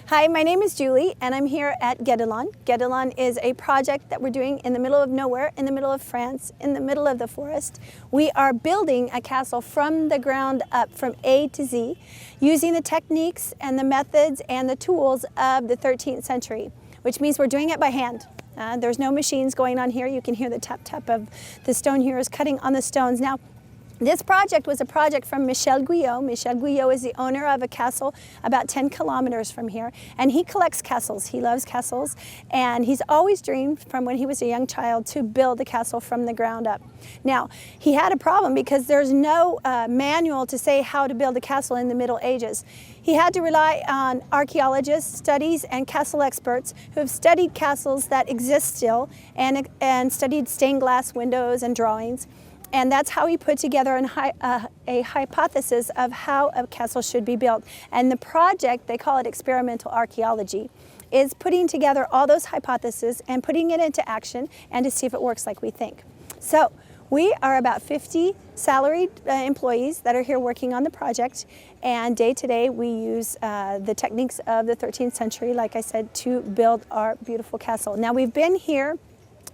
Hi, my name is Julie and I'm here at Guédelon. Guédelon is a project that we're doing in the middle of nowhere, in the middle of France, in the middle of the forest. We are building a castle from the ground up, from A to Z, using the techniques and the methods and the tools of the 13th century, which means we're doing it by hand. There's no machines going on here. You can hear the tap-tap of the stone heroes cutting on the stones. Now, this project was a project from Michel Guyot. Michel Guyot is the owner of a castle about 10 kilometers from here, and he collects castles. He loves castles, and he's always dreamed from when he was a young child to build a castle from the ground up. Now, he had a problem because there's no manual to say how to build a castle in the Middle Ages. He had to rely on archaeologists, studies, and castle experts who have studied castles that exist still and studied stained glass windows and drawings. And that's how he put together a hypothesis of how a castle should be built. And the project, they call it experimental archaeology, is putting together all those hypotheses and putting it into action and to see if it works like we think. So we are about 50 salaried employees that are here working on the project. And day to day, we use the techniques of the 13th century, like I said, to build our beautiful castle. Now, we've been here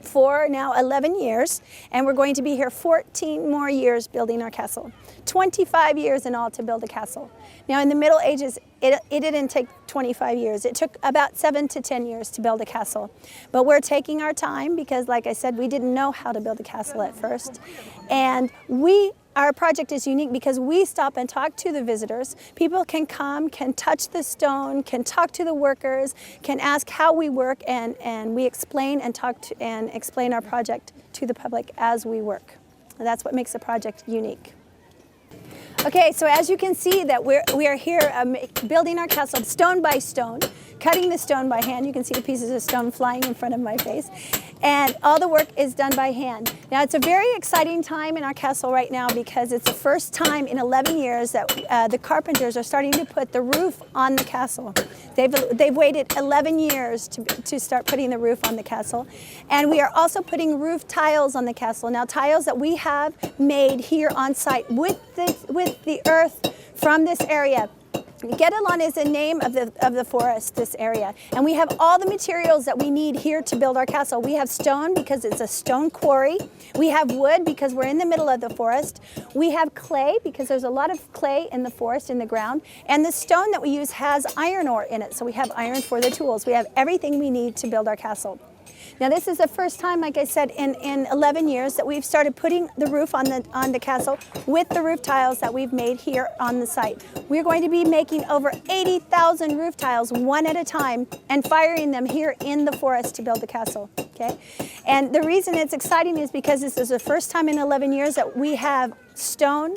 for now 11 years, and we're going to be here 14 more years building our castle. 25 years in all to build a castle. Now, in the Middle Ages, it didn't take 25 years. It took about 7 to 10 years to build a castle. But we're taking our time because, like I said, we didn't know how to build a castle at first. And our project is unique because we stop and talk to the visitors. People can come, can touch the stone, can talk to the workers, can ask how we work, and we explain and explain our project to the public as we work. And that's what makes the project unique. Okay, so as you can see that we are here building our castle stone by stone, cutting the stone by hand. You can see the pieces of stone flying in front of my face. And all the work is done by hand. Now, it's a very exciting time in our castle right now because it's the first time in 11 years that the carpenters are starting to put the roof on the castle. They've waited 11 years to start putting the roof on the castle. And we are also putting roof tiles on the castle. Now, tiles that we have made here on site with the earth from this area. Guédelon is the name of the forest, this area. And we have all the materials that we need here to build our castle. We have stone because it's a stone quarry. We have wood because we're in the middle of the forest. We have clay because there's a lot of clay in the forest, in the ground. And the stone that we use has iron ore in it. So we have iron for the tools. We have everything we need to build our castle. Now, this is the first time, like I said, in 11 years that we've started putting the roof on the castle with the roof tiles that we've made here on the site. We're going to be making over 80,000 roof tiles one at a time and firing them here in the forest to build the castle, okay? And the reason it's exciting is because this is the first time in 11 years that we have stone,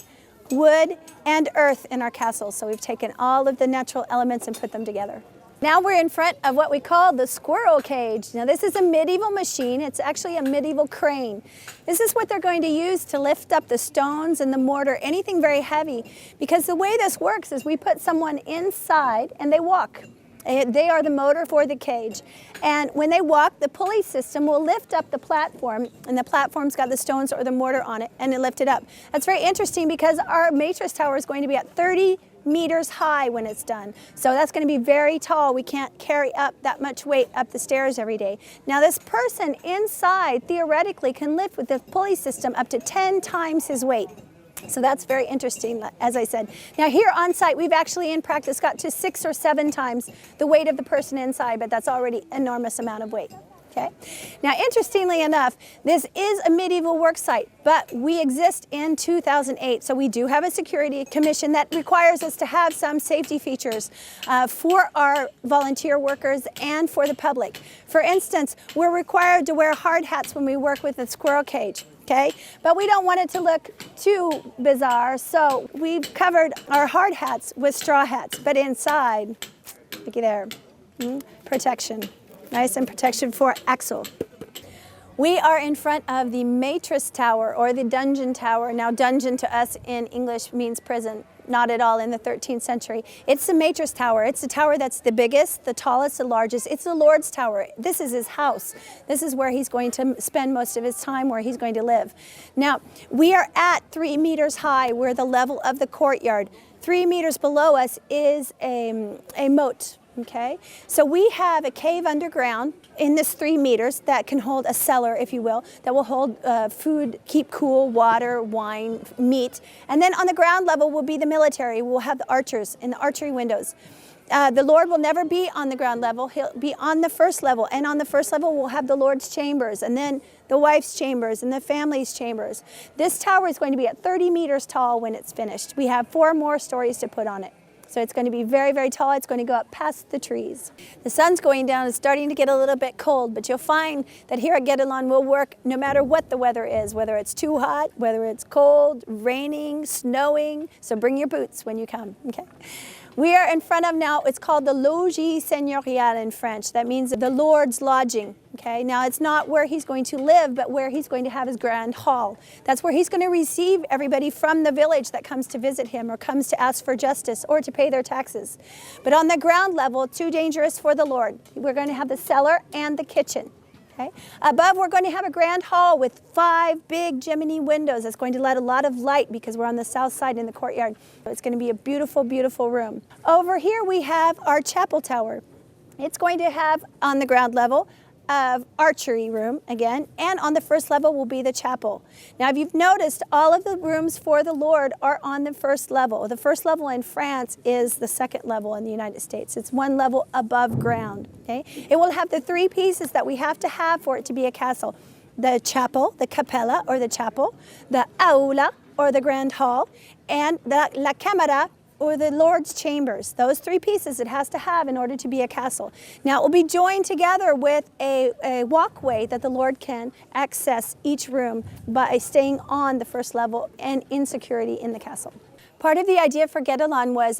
wood, and earth in our castle. So we've taken all of the natural elements and put them together. Now we're in front of what we call the squirrel cage. Now, this is a medieval machine. It's actually a medieval crane. This is what they're going to use to lift up the stones and the mortar, anything very heavy. Because the way this works is we put someone inside and they walk. They are the motor for the cage. And when they walk, the pulley system will lift up the platform, and the platform's got the stones or the mortar on it, and it lift it up. That's very interesting because our matrix tower is going to be at 30 meters high when it's done. So that's going to be very tall. We can't carry up that much weight up the stairs every day. Now, this person inside theoretically can lift with the pulley system up to 10 times his weight. So that's very interesting, as I said. Now, here on site, we've actually in practice got to 6 or 7 times the weight of the person inside, but that's already an enormous amount of weight. Okay. Now, interestingly enough, this is a medieval work site, but we exist in 2008, so we do have a security commission that requires us to have some safety features for our volunteer workers and for the public. For instance, we're required to wear hard hats when we work with the squirrel cage. Okay, but we don't want it to look too bizarre, so we've covered our hard hats with straw hats, but inside, looky there, protection. Nice and protection for Axel. We are in front of the matrix tower or the dungeon tower. Now, dungeon to us in English means prison, not at all in the 13th century. It's the matrix tower. It's the tower that's the biggest, the tallest, the largest. It's the Lord's tower. This is his house. This is where he's going to spend most of his time, where he's going to live. Now, we are at 3 meters high. We're the level of the courtyard. 3 meters below us is a moat. Okay, so we have a cave underground in this 3 meters that can hold a cellar, if you will, that will hold food, keep cool, water, wine, meat. And then on the ground level will be the military. We'll have the archers in the archery windows. The Lord will never be on the ground level. He'll be on the first level. And on the first level, we'll have the Lord's chambers, and then the wife's chambers, and the family's chambers. This tower is going to be at 30 meters tall when it's finished. We have 4 more stories to put on it. So it's going to be very, very tall. It's going to go up past the trees. The sun's going down. It's starting to get a little bit cold, but you'll find that here at Guédelon we'll work no matter what the weather is, whether it's too hot, whether it's cold, raining, snowing. So bring your boots when you come, okay? We are in front of now, it's called the Logis Seigneurial in French. That means the Lord's lodging, okay? Now it's not where he's going to live, but where he's going to have his grand hall. That's where he's going to receive everybody from the village that comes to visit him or comes to ask for justice or to pay their taxes. But on the ground level, too dangerous for the Lord. We're going to have the cellar and the kitchen. Okay. Above, we're going to have a grand hall with 5 big Gemini windows. That's going to let a lot of light because we're on the south side in the courtyard. It's going to be a beautiful, beautiful room. Over here, we have our chapel tower. It's going to have, on the ground level, archery room again, and on the first level will be the chapel. Now, if you've noticed, all of the rooms for the Lord are on the first level. The first level in France is the second level in the United States. It's 1 level above ground. Okay? It will have the 3 pieces that we have to have for it to be a castle: the chapel, the capella or the chapel, the aula or the grand hall, and the la camera or the Lord's chambers. Those 3 pieces it has to have in order to be a castle. Now it will be joined together with a walkway that the Lord can access each room by staying on the first level and in security in the castle. Part of the idea for Guédelon was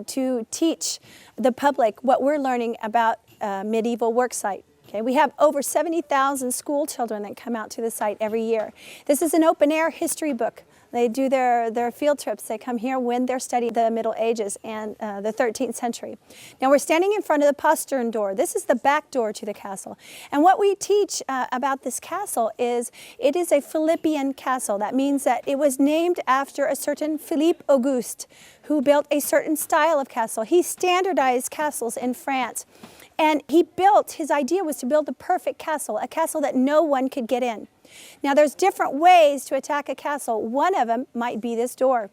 to teach the public what we're learning about medieval worksite. Okay, we have over 70,000 school children that come out to the site every year. This is an open-air history book. They do their field trips. They come here when they're studying the Middle Ages and the 13th century. Now we're standing in front of the postern door. This is the back door to the castle. And what we teach about this castle is it is a Philippian castle. That means that it was named after a certain Philippe Auguste who built a certain style of castle. He standardized castles in France. And his idea was to build the perfect castle, a castle that no one could get in. Now there's different ways to attack a castle. One of them might be this door.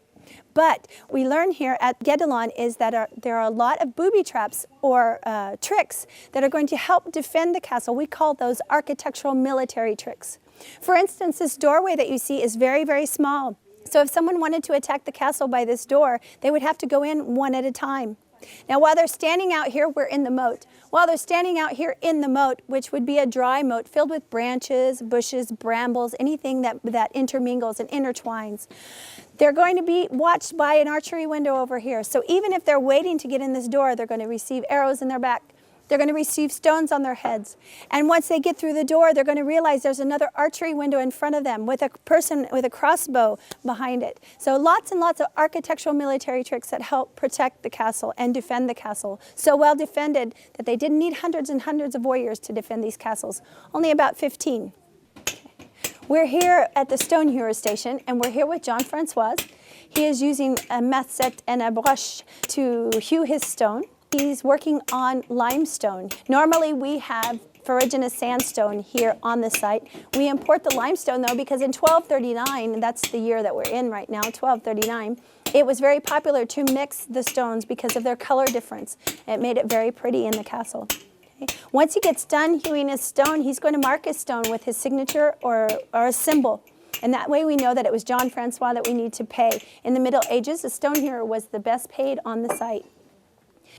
But we learn here at Guédelon is that there are a lot of booby traps or tricks that are going to help defend the castle. We call those architectural military tricks. For instance, this doorway that you see is very, very small. So if someone wanted to attack the castle by this door, they would have to go in one at a time. Now, while they're standing out here, we're in the moat. While they're standing out here in the moat, which would be a dry moat filled with branches, bushes, brambles, anything that intermingles and intertwines, they're going to be watched by an archery window over here. So even if they're waiting to get in this door, they're going to receive arrows in their back. They're going to receive stones on their heads. And once they get through the door, they're going to realize there's another archery window in front of them with a person with a crossbow behind it. So lots and lots of architectural military tricks that help protect the castle and defend the castle. So well defended that they didn't need hundreds and hundreds of warriors to defend these castles. Only about 15. We're here at the stone hewer station, and we're here with Jean-Francois. He is using a massette and a brush to hew his stone. He's working on limestone. Normally we have ferruginous sandstone here on the site. We import the limestone though because in 1239, that's the year that we're in right now, 1239, it was very popular to mix the stones because of their color difference. It made it very pretty in the castle. Okay. Once he gets done hewing his stone, he's going to mark his stone with his signature or a symbol. And that way we know that it was Jean-Francois that we need to pay. In the Middle Ages, the stone hewer was the best paid on the site.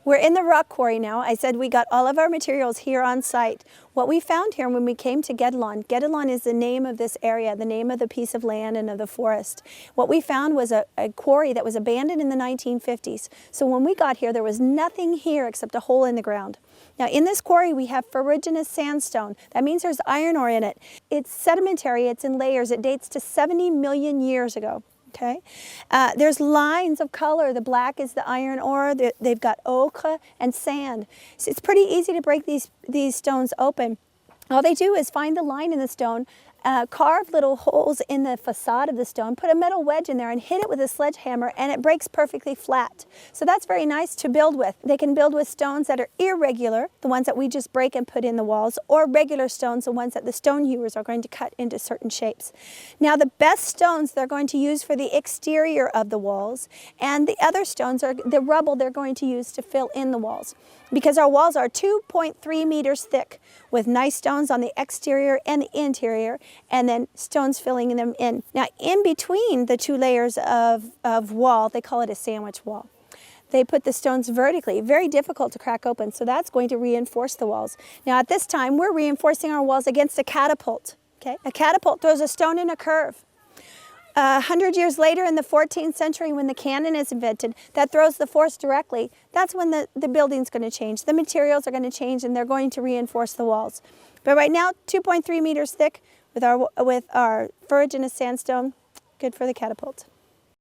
We're in the rock quarry now. I said we got all of our materials here on site. What we found here when we came to Guédelon, Guédelon is the name of this area, the name of the piece of land and of the forest. What we found was a quarry that was abandoned in the 1950s. So when we got here, there was nothing here except a hole in the ground. Now in this quarry, we have ferruginous sandstone. That means there's iron ore in it. It's sedimentary, it's in layers. It dates to 70 million years ago. Okay, there's lines of color. The black is the iron ore. They've got ochre and sand. So it's pretty easy to break these stones open. All they do is find the line in the stone, carve little holes in the facade of the stone, put a metal wedge in there and hit it with a sledgehammer, and it breaks perfectly flat. So that's very nice to build with. They can build with stones that are irregular, the ones that we just break and put in the walls, or regular stones, the ones that the stone hewers are going to cut into certain shapes. Now the best stones they're going to use for the exterior of the walls, and the other stones are the rubble they're going to use to fill in the walls. Because our walls are 2.3 meters thick with nice stones on the exterior and the interior, and then stones filling them in. Now in between the two layers of wall, they call it a sandwich wall. They put the stones vertically, very difficult to crack open, so that's going to reinforce the walls. Now at this time, we're reinforcing our walls against a catapult. Okay? A catapult throws a stone in a curve. 100 years later, in the 14th century, when the cannon is invented, that throws the force directly. That's when the building's going to change. The materials are going to change, and they're going to reinforce the walls. But right now, 2.3 meters thick with our ferruginous sandstone, good for the catapult.